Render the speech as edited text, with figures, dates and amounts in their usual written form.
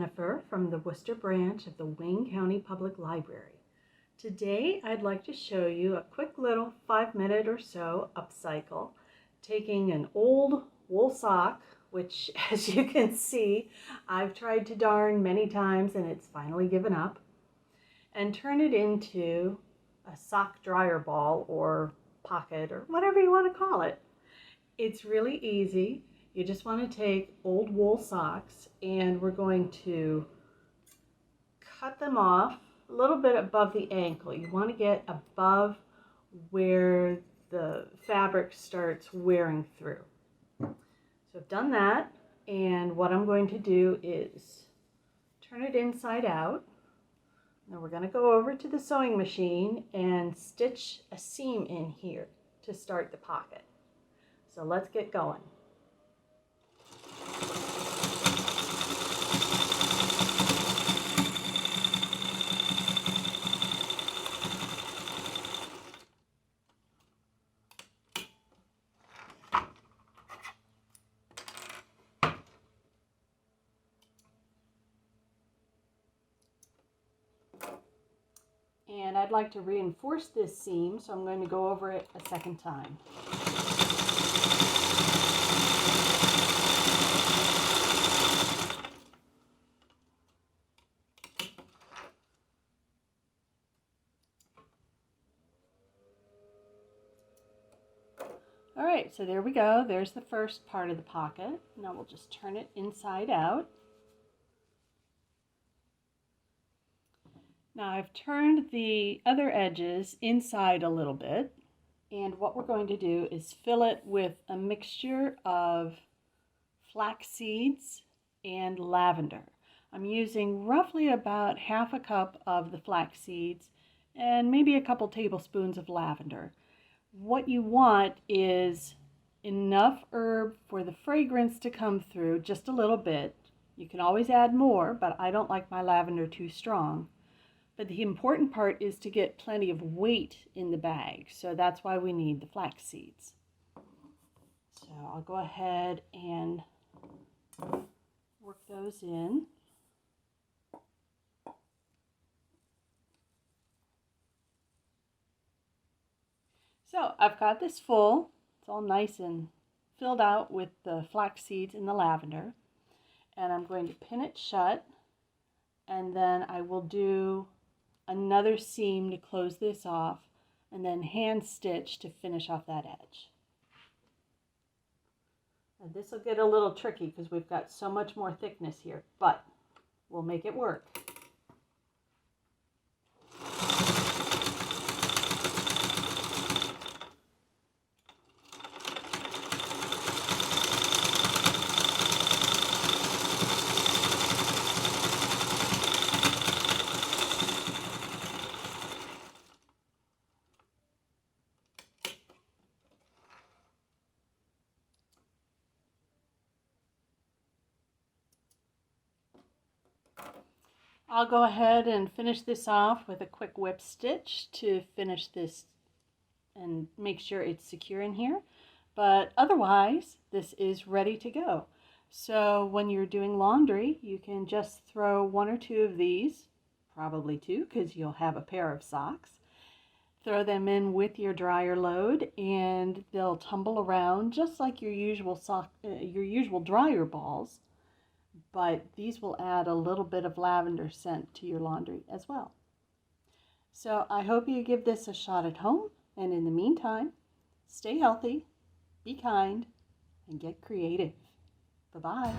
Jennifer from the Worcester branch of the Wayne County Public Library. Today I'd like to show you a quick little 5-minute or so upcycle, taking an old wool sock, which as you can see I've tried to darn many times and it's finally given up, and turn it into a sock dryer ball or pocket or whatever you want to call it. It's really easy. You just want to take old wool socks and we're going to cut them off a little bit above the ankle. You want to get above where the fabric starts wearing through. So I've done that, and what I'm going to do is turn it inside out. Now we're going to go over to the sewing machine and stitch a seam in here to start the pocket. So let's get going. And I'd like to reinforce this seam, so I'm going to go over it a second time. All right, so there we go. There's the first part of the pocket. Now we'll just turn it inside out. Now I've turned the other edges inside a little bit, and what we're going to do is fill it with a mixture of flax seeds and lavender. I'm using roughly about half a cup of the flax seeds and maybe a couple tablespoons of lavender. What you want is enough herb for the fragrance to come through, just a little bit. You can always add more, but I don't like my lavender too strong. But the important part is to get plenty of weight in the bag, so that's why we need the flax seeds. So I'll go ahead and work those in. So I've got this full. It's all nice and filled out with the flax seeds and the lavender. And I'm going to pin it shut, and then I will do another seam to close this off, and then hand stitch to finish off that edge. And this will get a little tricky because we've got so much more thickness here, but we'll make it work. I'll go ahead and finish this off with a quick whip stitch to finish this and make sure it's secure in here. But otherwise, this is ready to go. So when you're doing laundry, you can just throw 1 or 2 of these, probably 2 because you'll have a pair of socks. Throw them in with your dryer load and they'll tumble around just like your usual dryer balls. But these will add a little bit of lavender scent to your laundry as well. So I hope you give this a shot at home, and in the meantime, stay healthy, be kind, and get creative. Bye-bye.